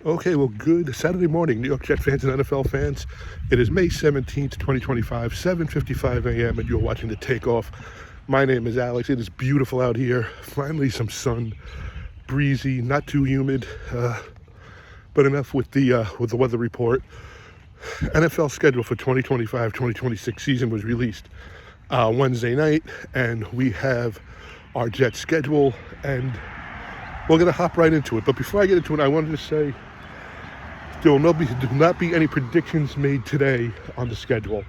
Okay, well, good Saturday morning, New York Jets fans and NFL fans. It is May 17th, 2025, 7:55 a.m., and you're watching The Takeoff. My name is Alex. It is beautiful out here. Finally, some sun, breezy, not too humid, but enough with the weather report. NFL schedule for 2025-2026 season was released Wednesday night, and we have our Jets schedule, and we're going to hop right into it. But before I get into it, I wanted to say there will not be any predictions made today on the schedule.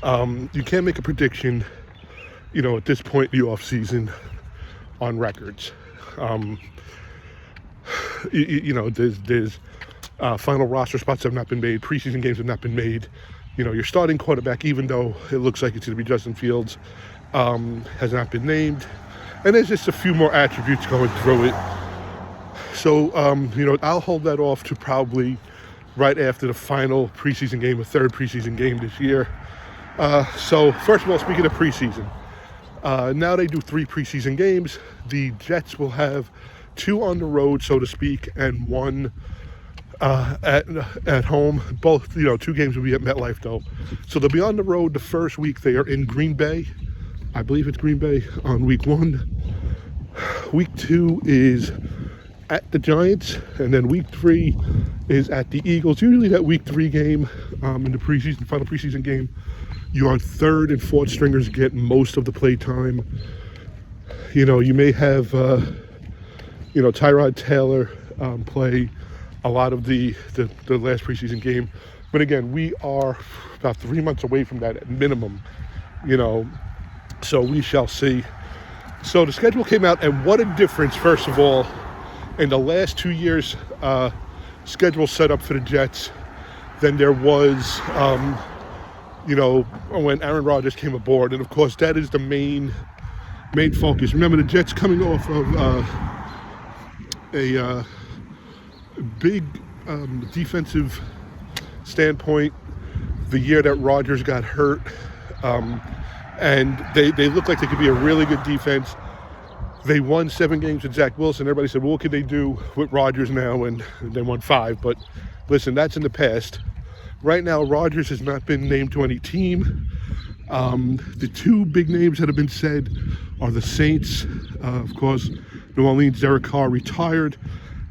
You can't make a prediction, at this point in the offseason on records. There's final roster spots have not been made. Preseason games have not been made. Your starting quarterback, even though it looks like it's going to be Justin Fields, has not been named. And there's just a few more attributes going through it. So, I'll hold that off to probably right after the final preseason game, a third preseason game this year. So, first of all, speaking of preseason, now they do 3 preseason games. The Jets will have 2 on the road, so to speak, and 1 at home. Both, 2 games will be at MetLife, though. So they'll be on the road the first week. They are in Green Bay. I believe it's Green Bay on week 1. Week 2 is at the Giants, and then week 3 is at the Eagles. Usually that week 3 game in the final preseason game, your third and fourth stringers get most of the play time. You may have Tyrod Taylor play a lot of the last preseason game, but again, we are about 3 months away from that at minimum. So we shall see. So the schedule came out, and what a difference, first of all, in the last 2 years schedule set up for the Jets than there was, when Aaron Rodgers came aboard. And of course, that is the main focus. Remember, the Jets coming off of a big defensive standpoint the year that Rodgers got hurt. And they look like they could be a really good defense. They won 7 games with Zach Wilson. Everybody said, well, what could they do with Rodgers now? And they won 5. But listen, that's in the past. Right now, Rodgers has not been named to any team. The 2 big names that have been said are the Saints. Of course, New Orleans, Derek Carr retired,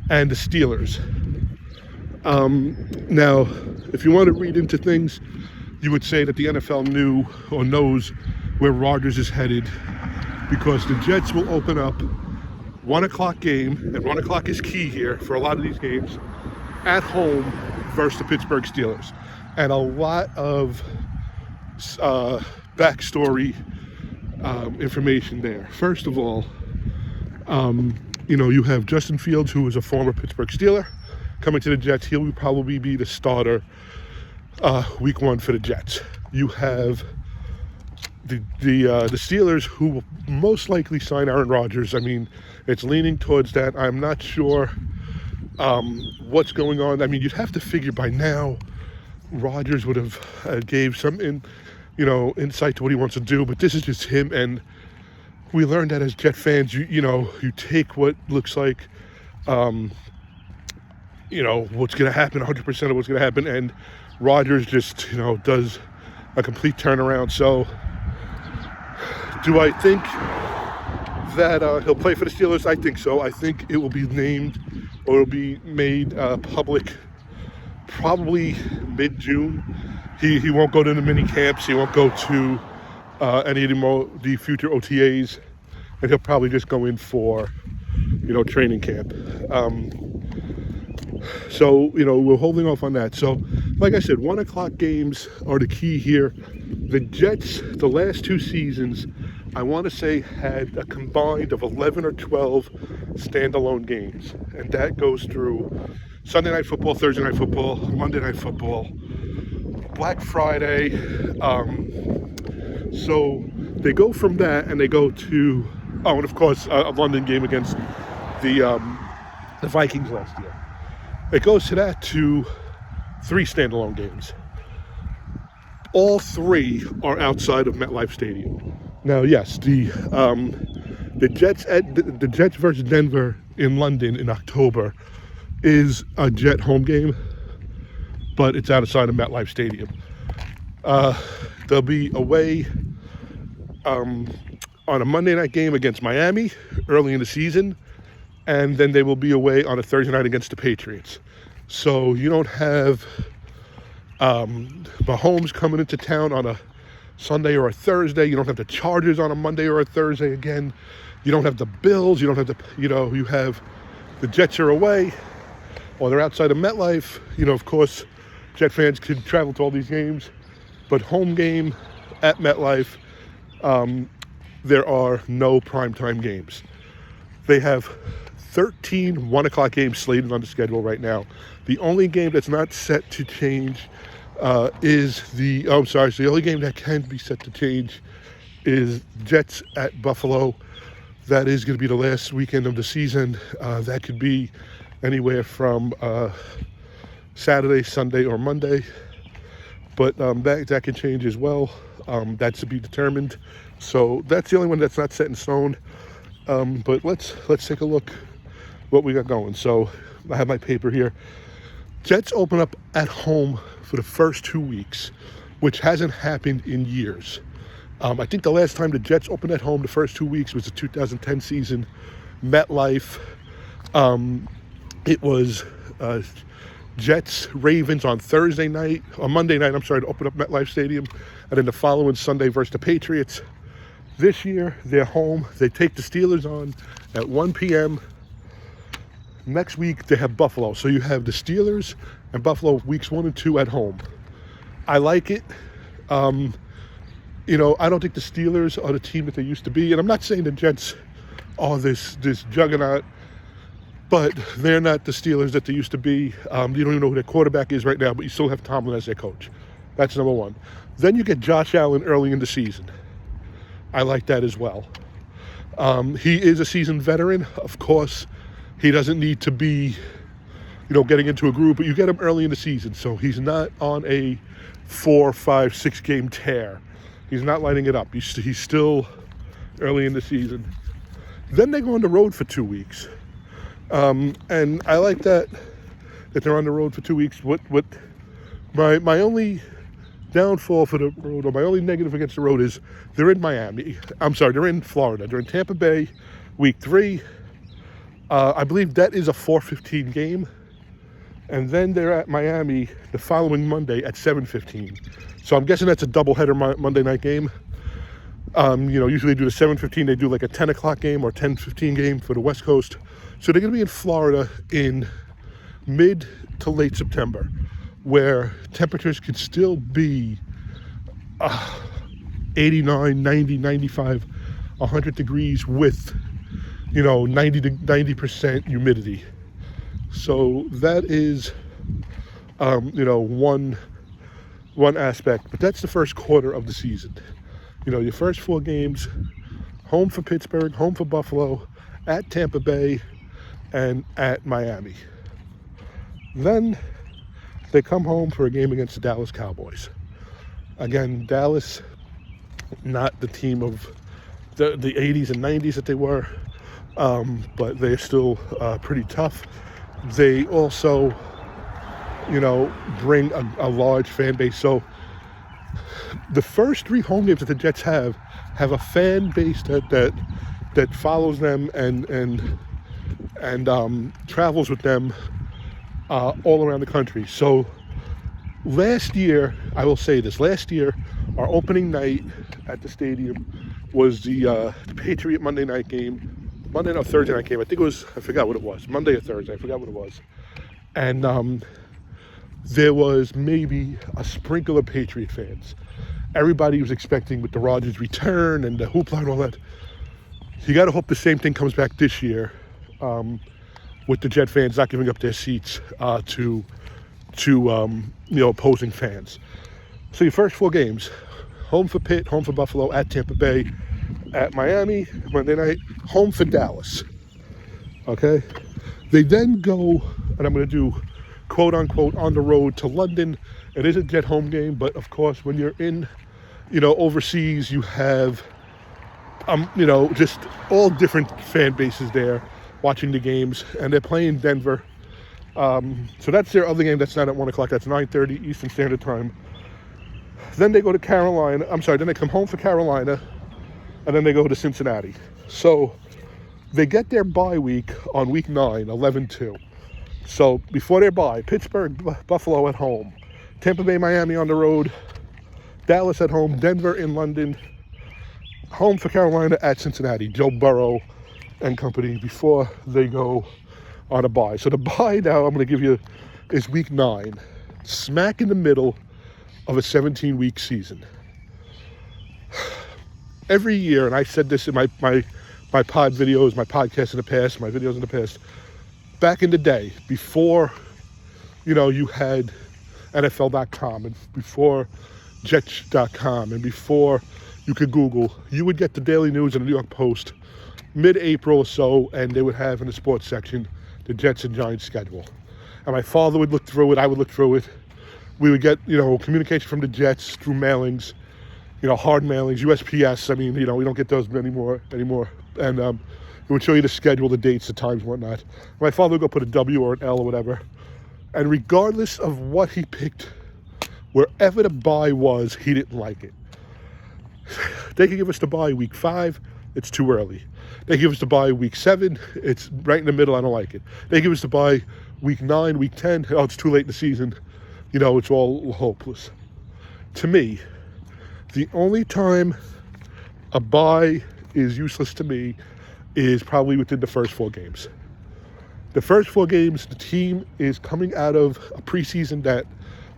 and the Steelers. Now, if you want to read into things, you would say that the NFL knew or knows where Rodgers is headed, because the Jets will open up 1 o'clock game, and 1 o'clock is key here for a lot of these games, at home versus the Pittsburgh Steelers. And a lot of backstory information there. First of all, you have Justin Fields, who is a former Pittsburgh Steeler, coming to the Jets. He will probably be the starter week 1 for the Jets. You have the Steelers, who will most likely sign Aaron Rodgers. I mean, it's leaning towards that. I'm not sure what's going on. I mean, you'd have to figure by now Rodgers would have gave some insight to what he wants to do, but this is just him. And we learned that as Jet fans, you take what looks like what's going to happen, 100% of what's going to happen, and Rodgers just does a complete turnaround. So do I think that he'll play for the Steelers? I think so. I think it will be named, or it will be made public probably mid-June. He won't go to the mini camps. He won't go to any of the future OTAs, and he'll probably just go in for training camp. So we're holding off on that. So like I said, 1 o'clock games are the key here. The Jets, the last 2 seasons, I want to say, had a combined of 11 or 12 standalone games, and that goes through Sunday Night Football, Thursday Night Football, Monday Night Football, Black Friday. So they go from that, and they go to and of course a London game against the Vikings last year. It goes to that, to 3 standalone games. All 3 are outside of MetLife Stadium. Now, yes, the Jets versus Denver in London in October is a Jet home game, but it's outside of MetLife Stadium. They'll be away on a Monday night game against Miami early in the season, and then they will be away on a Thursday night against the Patriots. So you don't have Mahomes coming into town on a Sunday or a Thursday. You don't have the Chargers on a Monday or a Thursday again. You don't have the Bills. You don't have you have the Jets are away, or they're outside of MetLife. Of course, Jet fans could travel to all these games, but home game at MetLife, there are no primetime games. They have 13 1 o'clock games slated on the schedule right now. The only game that's not set to change is the only game that can be set to change is Jets at Buffalo. That is going to be the last weekend of the season. That could be anywhere from Saturday, Sunday, or Monday. But that can change as well. That's to be determined. So that's the only one that's not set in stone. But let's take a look what we got going. So I have my paper here. Jets open up at home for the first 2 weeks, which hasn't happened in years. I think the last time the Jets opened at home the first 2 weeks was the 2010 season. MetLife. It was Jets Ravens on Monday night, to open up MetLife Stadium, and then the following Sunday versus the Patriots. This year, they're home. They take the Steelers on at 1 p.m. Next week, they have Buffalo. So you have the Steelers and Buffalo weeks 1 and 2 at home. I like it. I don't think the Steelers are the team that they used to be. And I'm not saying the Jets are this juggernaut, but they're not the Steelers that they used to be. You don't even know who their quarterback is right now, but you still have Tomlin as their coach. That's number one. Then you get Josh Allen early in the season. I like that as well. He is a seasoned veteran. Of course, he doesn't need to be, getting into a groove, but you get him early in the season. So he's not on a 4, 5, 6 game tear. He's not lighting it up. He's still early in the season. Then they go on the road for 2 weeks. And I like that they're on the road for 2 weeks. What my only downfall for the road, or my only negative against the road, is they're in they're in Florida. They're in Tampa Bay, week 3. I believe that is a 4:15 game. And then they're at Miami the following Monday at 7:15. So I'm guessing that's a doubleheader Monday night game. Usually they do the 7:15. They do like a 10 o'clock game or 10:15 game for the West Coast. So they're going to be in Florida in mid to late September, where temperatures could still be 89, 90, 95, 100 degrees with, 90 to 90% humidity. So that is, one aspect. But that's the first quarter of the season. Your first 4 games, home for Pittsburgh, home for Buffalo, at Tampa Bay, and at Miami. Then they come home for a game against the Dallas Cowboys. Again, Dallas, not the team of the 80s and 90s that they were, but they're still pretty tough. They also, bring a large fan base. So the first 3 home games that the Jets have a fan base that follows them and travels with them all around the country. So last year, I will say this, our opening night at the stadium was the Patriot Thursday night game. I think it was, I forgot what it was, Monday or Thursday, I forgot what it was. And there was maybe a sprinkle of Patriot fans. Everybody was expecting with the Rodgers return and the hoopla and all that. You got to hope the same thing comes back this year, with the Jet fans not giving up their seats to opposing fans. So your first 4 games, home for Pitt, home for Buffalo, at Tampa Bay, at Miami, Monday night, home for Dallas. Okay? They then go, and I'm going to do quote unquote on the road to London. It is a Jet home game, but of course when you're in, overseas, you have, just all different fan bases there watching the games, and they're playing Denver. So that's their other game. That's not at 1 o'clock. That's 9:30 Eastern Standard Time. Then they go to Carolina. Then they come home for Carolina, and then they go to Cincinnati. So they get their bye week on week 9, 11-2. So before their bye, Pittsburgh, Buffalo at home, Tampa Bay, Miami on the road, Dallas at home, Denver in London, home for Carolina at Cincinnati, Joe Burrow and company before they go on a bye. So the bye now I'm going to give you is week 9, smack in the middle of a 17-week season. Every year, and I said this in my pod videos, my podcasts in the past, my videos in the past, back in the day, before, you had NFL.com and before Jets.com and before you could Google, you would get the Daily News and the New York Post mid-April or so, and they would have in the sports section the Jets and Giants schedule. And my father would look through it, I would look through it. We would get, communication from the Jets through mailings, hard mailings, USPS. I mean, we don't get those anymore. And it would show you the schedule, the dates, the times, whatnot. My father would go put a W or an L or whatever. And regardless of what he picked, wherever the bye was, he didn't like it. They could give us the bye week 5, it's too early. They give us the bye week 7, it's right in the middle, I don't like it. They give us the bye week 9, week 10, oh, it's too late in the season. It's all hopeless. To me, the only time a bye is useless to me is probably within the first 4 games. The first 4 games, the team is coming out of a preseason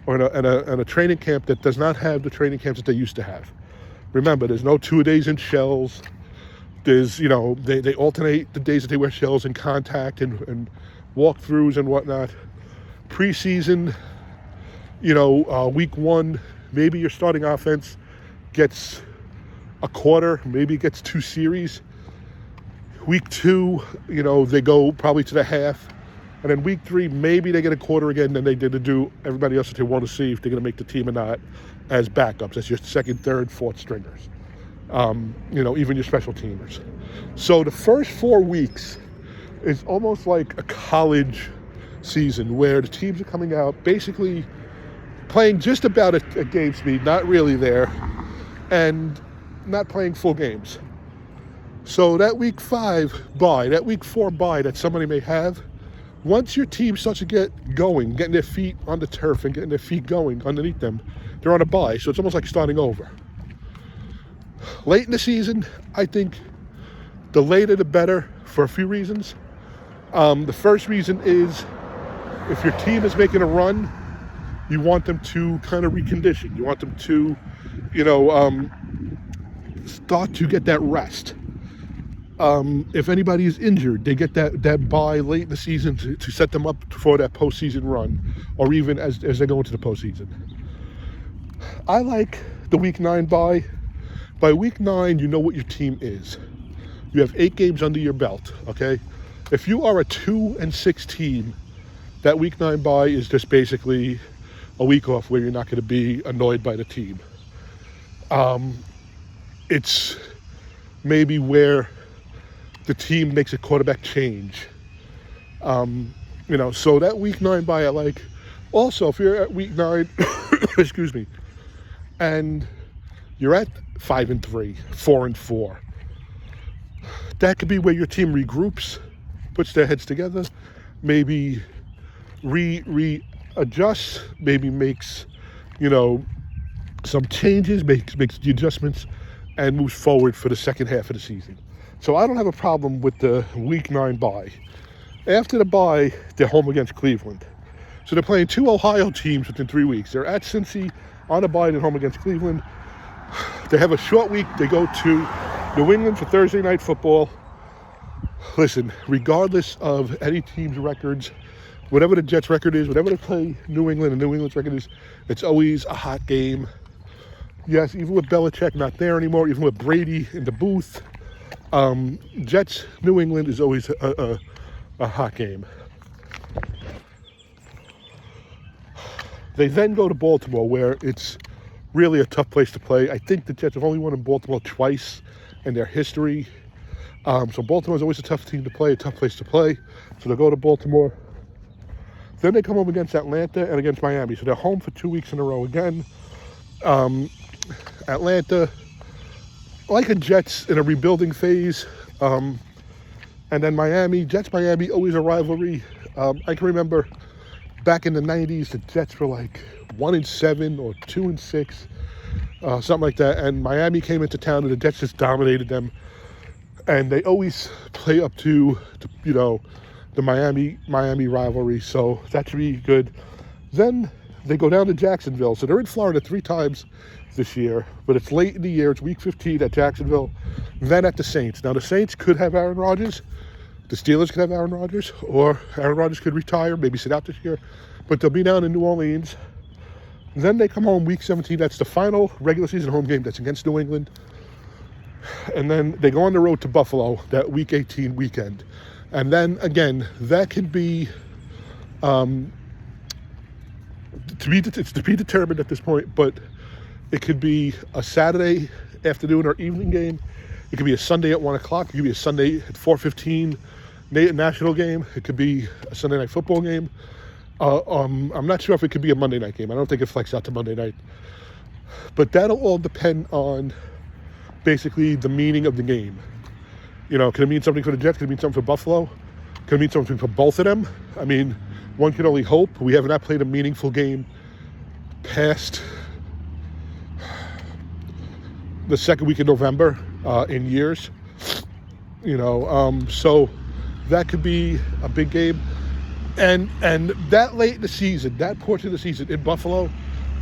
and a training camp that does not have the training camps that they used to have. Remember, there's no 2 days in shells. There's, they alternate the days that they wear shells and contact and walkthroughs and whatnot. Preseason, week 1, maybe your starting offense gets a quarter, maybe gets 2 series. Week 2, they go probably to the half. And then week 3, maybe they get a quarter again, then they did to do everybody else that they want to see if they're going to make the team or not as backups, as your second, third, fourth stringers. Even your special teamers. So the first 4 weeks is almost like a college season where the teams are coming out basically playing just about at game speed, not really there, and not playing full games. So that week 5 bye, that week 4 bye that somebody may have, once your team starts to get going, getting their feet on the turf and getting their feet going underneath them, they're on a bye. So it's almost like starting over. Late in the season, I think the later the better for a few reasons. The first reason is if your team is making a run, you want them to kind of recondition. You want them to, start to get that rest. If anybody is injured, they get that bye late in the season to set them up for that postseason run, or even as they go into the postseason. I like the week 9 bye. By week 9, you know what your team is. You have 8 games under your belt, okay? If you are a 2-6 team, that week 9 bye is just basically a week off where you're not going to be annoyed by the team. It's maybe where the team makes a quarterback change. So that week 9 bye I like. Also, if you're at week 9, excuse me, and you're at 5-3, 4-4, that could be where your team regroups, puts their heads together, maybe readjusts, maybe makes, some changes, makes the adjustments, and moves forward for the second half of the season. So I don't have a problem with the week 9 bye. After the bye, they're home against Cleveland. So they're playing 2 Ohio teams within 3 weeks. They're at Cincy, on a bye, and home against Cleveland. They have a short week. They go to New England for Thursday night football. Listen, regardless of any team's records, whatever the Jets' record is, whatever they play New England and New England's record is, it's always a hot game. Yes, even with Belichick not there anymore, even with Brady in the booth, Jets, New England is always a hot game. They then go to Baltimore, where it's really a tough place to play. I think the Jets have only won in Baltimore twice in their history. So Baltimore is always a tough team to play, a tough place to play. So they go to Baltimore. Then they come home against Atlanta and against Miami. So they're home for 2 weeks in a row again. Atlanta, like the Jets, in a rebuilding phase. And then Miami, Jets-Miami, always a rivalry. I can remember back in the 90s, the Jets were like 1-7 or 2-6, something like that. And Miami came into town and the Jets just dominated them. And they always play up to the Miami rivalry. So that should be good. Then they go down to Jacksonville. So they're in Florida 3 times this year, but it's late in the year. It's week 15 at Jacksonville, then at the Saints. Now, the Saints could have Aaron Rodgers. The Steelers could have Aaron Rodgers, or Aaron Rodgers could retire, maybe sit out this year, but they'll be down in New Orleans. Then they come home week 17. That's the final regular season home game. That's against New England. And then they go on the road to Buffalo that week 18 weekend. And then, again, that can be it's to be determined at this point, but it could be a Saturday afternoon or evening game. It could be a Sunday at 1 o'clock. It could be a Sunday at 4:15 national game. It could be a Sunday night football game. I'm not sure if it could be a Monday night game. I don't think it flexes out to Monday night. But that'll all depend on basically the meaning of the game. Can it mean something for the Jets? Can it mean something for Buffalo? Can it mean something for both of them? I mean, one can only hope. We have not played a meaningful game past the second week of November in years. So that could be a big game. And that late in the season, that portion of the season in Buffalo,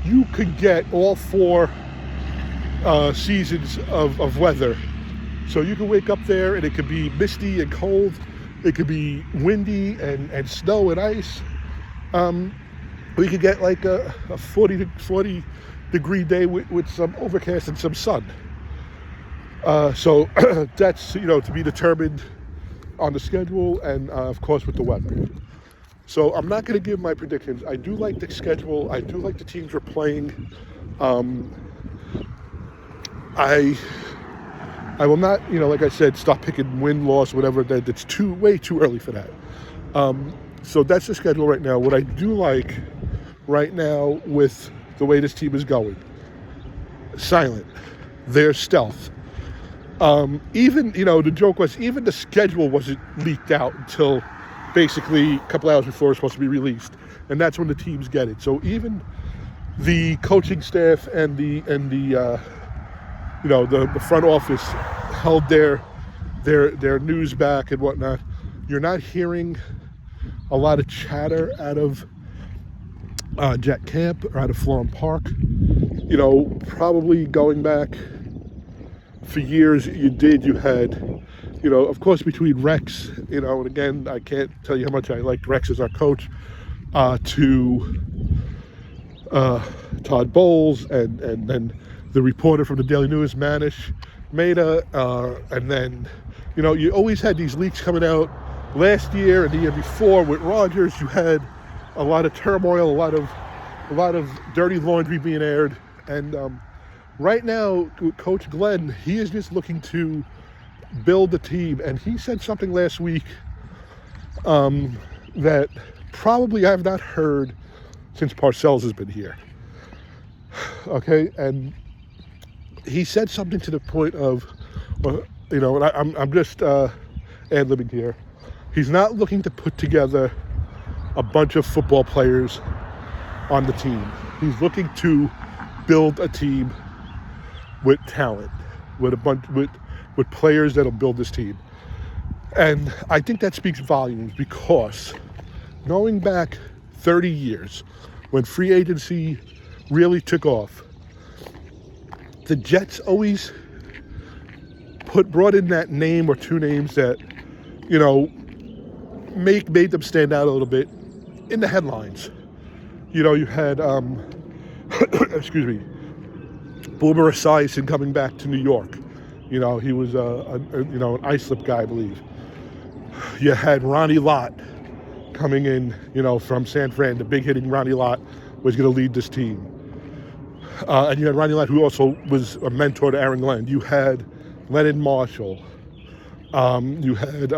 you could get all 4 seasons of weather. So you can wake up there and it could be misty and cold. It could be windy and snow and ice. We could get like a 40 degree day with some overcast and some sun. So that's, to be determined on the schedule and, of course, with the weather. So I'm not going to give my predictions. I do like the schedule. I do like the teams we're playing. I will not, like I said, stop picking win, loss, whatever. That's way too early for that. So that's the schedule right now. What I do like right now with the way this team is going, silent. They're stealth. Even, the joke was, even the schedule wasn't leaked out until basically a couple hours before it's supposed to be released. And that's when the teams get it. So even the coaching staff and the front office held their news back and whatnot. You're not hearing a lot of chatter out of Jet Camp or out of Florham Park. Probably going back for years, you had, of course, between Rex, and again, I can't tell you how much I liked Rex as our coach, to Todd Bowles and then the reporter from the Daily News, Manish Mehta, and then, you always had these leaks coming out. Last year and the year before with Rodgers, you had a lot of turmoil, a lot of dirty laundry being aired. And right now, with Coach Glenn, he is just looking to build the team. And he said something last week that probably I have not heard since Parcells has been here. Okay, and he said something to the point of, and I'm just ad-libbing here. He's not looking to put together a bunch of football players on the team. He's looking to build a team with talent, with players that'll build this team. And I think that speaks volumes because going back 30 years, when free agency really took off, the Jets always brought in that name or two names that, made them stand out a little bit in the headlines. You had, excuse me, Boomer Esiason coming back to New York. He was an Islip guy, I believe. You had Ronnie Lott coming in, from San Fran. The big hitting Ronnie Lott was going to lead this team. And you had Ronnie Lott, who also was a mentor to Aaron Glenn. You had Leonard Marshall. You had,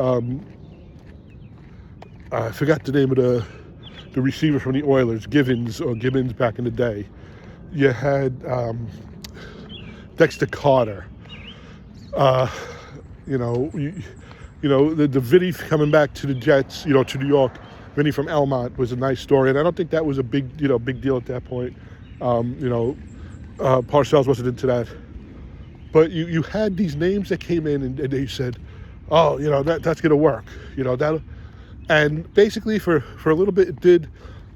I forgot the name of the receiver from the Oilers, Gibbons back in the day. You had Dexter Carter. The Vinny coming back to the Jets, to New York. Vinny from Elmont was a nice story, and I don't think that was a big deal at that point. Parcells wasn't into that. But you had these names that came in and they said, oh, that's going to work. And basically for a little bit it did.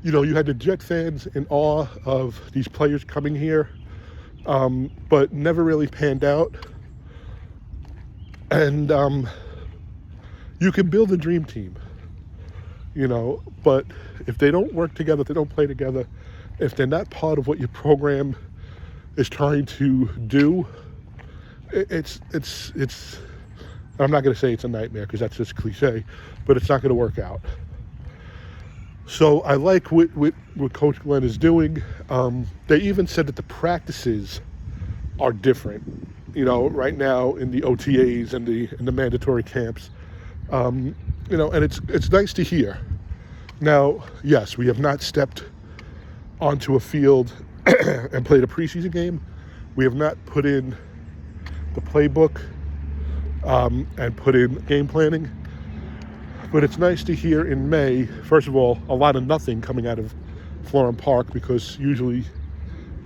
You had the Jet fans in awe of these players coming here, but never really panned out. And you can build a dream team, but if they don't work together, if they don't play together, if they're not part of what your program is trying to do, it's I'm not going to say it's a nightmare because that's just cliche, but it's not going to work out. So I like what Coach Glenn is doing. They even said that the practices are different, right now in the OTAs and the mandatory camps, and it's nice to hear. Now, yes, we have not stepped onto a field and played a preseason game. We have not put in the playbook and put in game planning. But it's nice to hear in May, first of all, a lot of nothing coming out of Florham Park, because usually,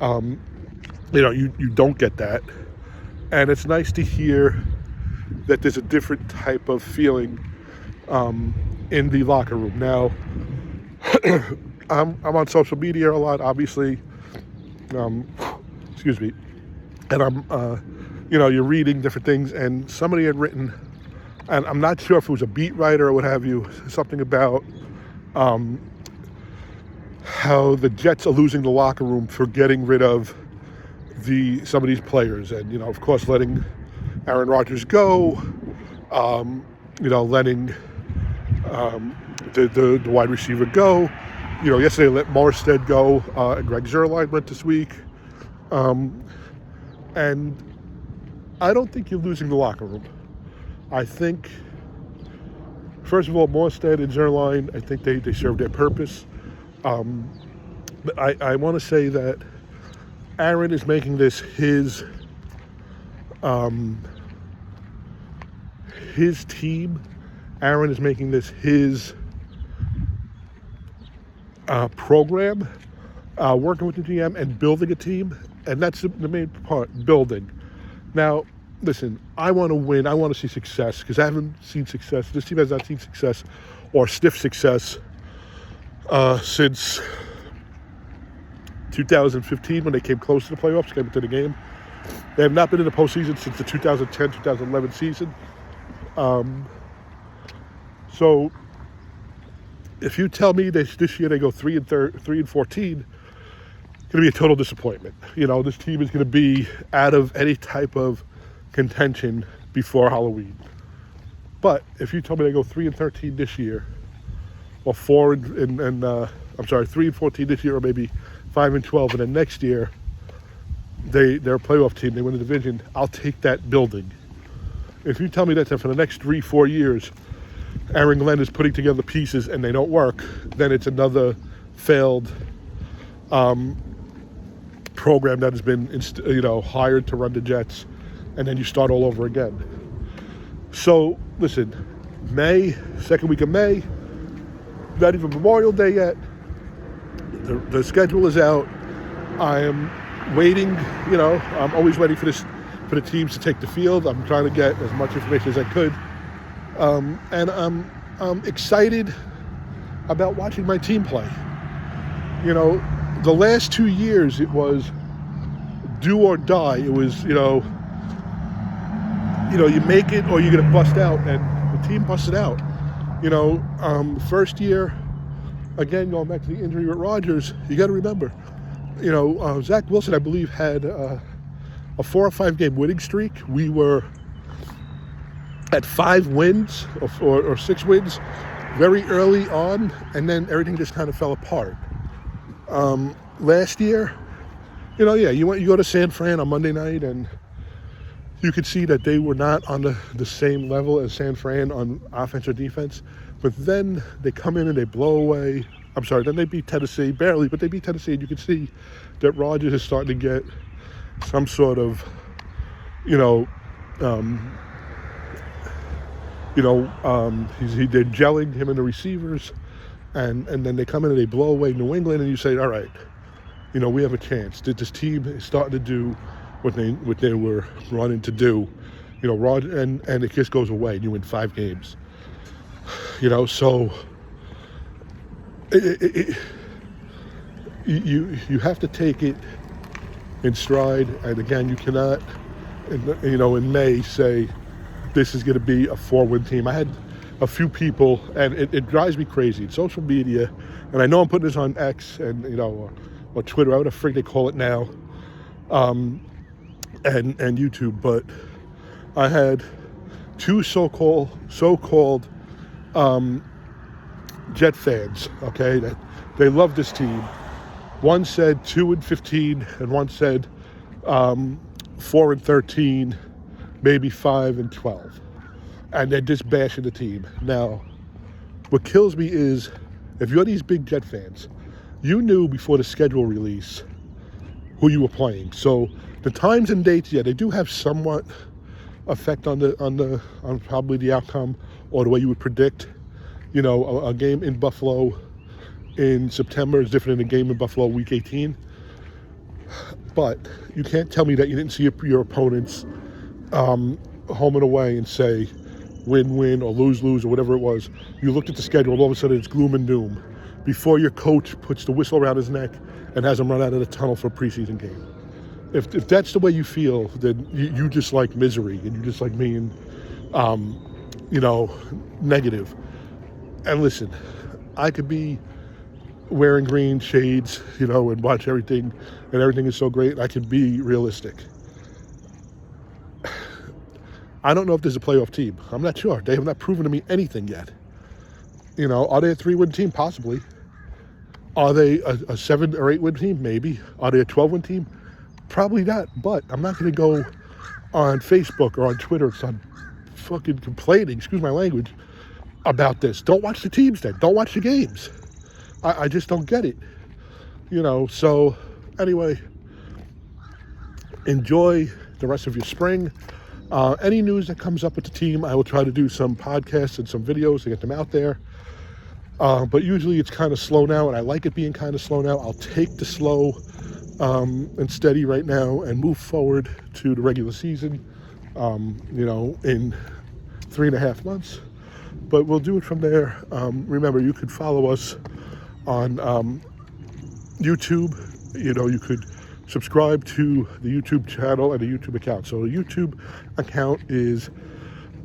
you don't get that. And it's nice to hear that there's a different type of feeling in the locker room. Now, I'm on social media a lot, obviously. Excuse me. And I'm, you're reading different things, and somebody had written, and I'm not sure if it was a beat writer or what have you, something about how the Jets are losing the locker room for getting rid of some of these players, and of course letting Aaron Rodgers go, letting the wide receiver go. Yesterday let Morstead go, and Greg Zuerlein went this week, and I don't think you're losing the locker room. I think, first of all, Morstead and Zuerlein, I think they serve their purpose. But I want to say that Aaron is making this his team. Aaron is making this his program, working with the GM and building a team. And that's the main part, building. Now, listen, I want to win. I want to see success, because I haven't seen success. This team has not seen success or stiff success since 2015, when they came close to the playoffs, came into the game. They have not been in the postseason since the 2010-2011 season. So if you tell me this year they go 3-14, it's going to be a total disappointment. This team is going to be out of any type of contention before Halloween. But if you tell me they go 3-13 this year, or 3-14 this year, or maybe 5-12, and then next year they're a playoff team, they win the division, I'll take that building. If you tell me that for the next 3-4 years, Aaron Glenn is putting together pieces and they don't work, then it's another failed program that has been hired to run the Jets, and then you start all over again. So listen, second week of May, not even Memorial Day yet. The schedule is out. I am waiting. I'm always waiting for the teams to take the field. I'm trying to get as much information as I could, and I'm excited about watching my team play. The last 2 years it was do or die. It was you make it or you're gonna bust out, and the team busted out. First year, again, going back to the injury with Rodgers, you got to remember, Zach Wilson, I believe, had a 4 or 5 game winning streak. We were at 5 wins or 6 wins very early on, and then everything just kind of fell apart. Last year, you go to San Fran on Monday night, and you could see that they were not on the same level as San Fran on offense or defense. But then they come in and they blow away I'm sorry, then they beat Tennessee, barely, but they beat Tennessee, and you can see that Rodgers is starting to get some sort of, you know, they're gelling him and the receivers, and then they come in and they blow away New England, and you say, all right, we have a chance. This team is starting to do what they were running to do, Roger, and it just goes away, and you win 5 games, so you have to take it in stride, and again, you cannot, in May say this is going to be a 4-win team. I had a few people, and it drives me crazy. It's social media, and I know I'm putting this on X and or Twitter, whatever the frig they call it now, and YouTube. But I had 2 so-called Jet fans. Okay, that they love this team. One said 2-15, and one said 4-13, maybe 5-12, and they're just bashing the team. Now, what kills me is if you're these big Jet fans, you knew before the schedule release who you were playing. So the times and dates, yeah, they do have somewhat effect on probably the outcome or the way you would predict. A game in Buffalo in September is different than a game in Buffalo week 18. But you can't tell me that you didn't see your opponents home and away and say win-win or lose-lose or whatever it was. You looked at the schedule, all of a sudden it's gloom and doom before your coach puts the whistle around his neck and has him run out of the tunnel for a preseason game. If that's the way you feel, then you just like misery, and you just like being, negative. And listen, I could be wearing green shades, and watch everything, and everything is so great. I can be realistic. I don't know if there's a playoff team. I'm not sure. They have not proven to me anything yet. Are they a 3-win team? Possibly. Are they a 7 or 8-win team? Maybe. Are they a 12-win team? Probably not. But I'm not going to go on Facebook or on Twitter and start fucking complaining, excuse my language, about this. Don't watch the teams then. Don't watch the games. I just don't get it. So anyway, enjoy the rest of your spring. Any news that comes up with the team, I will try to do some podcasts and some videos to get them out there. But usually it's kind of slow now, and I like it being kind of slow now. I'll take the slow and steady right now and move forward to the regular season, in 3.5 months. But we'll do it from there. Remember, you could follow us on YouTube. You could subscribe to the YouTube channel and the YouTube account. So the YouTube account is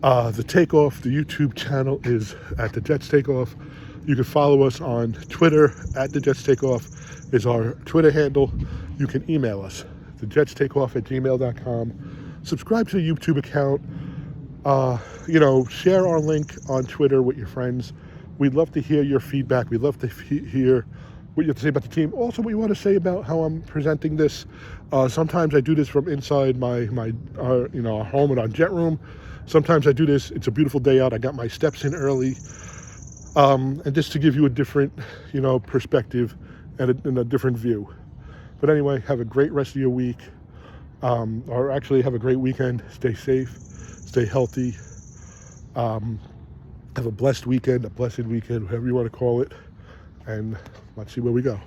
The Takeoff. The YouTube channel is at The Jets Takeoff. You can follow us on Twitter at The Jets Takeoff is our Twitter handle. You can email us, thejets.takeoff@gmail.com. Subscribe to the YouTube account. Share our link on Twitter with your friends. We'd love to hear your feedback. We'd love to hear what you have to say about the team. Also, what you want to say about how I'm presenting this. Sometimes I do this from inside my home and on Jet Room. Sometimes I do this. It's a beautiful day out. I got my steps in early, and just to give you a different, perspective and a different view. But anyway, have a great rest of your week, or actually have a great weekend. Stay safe, stay healthy. Have a blessed weekend, a blessed weekend, whatever you want to call it, and let's see where we go.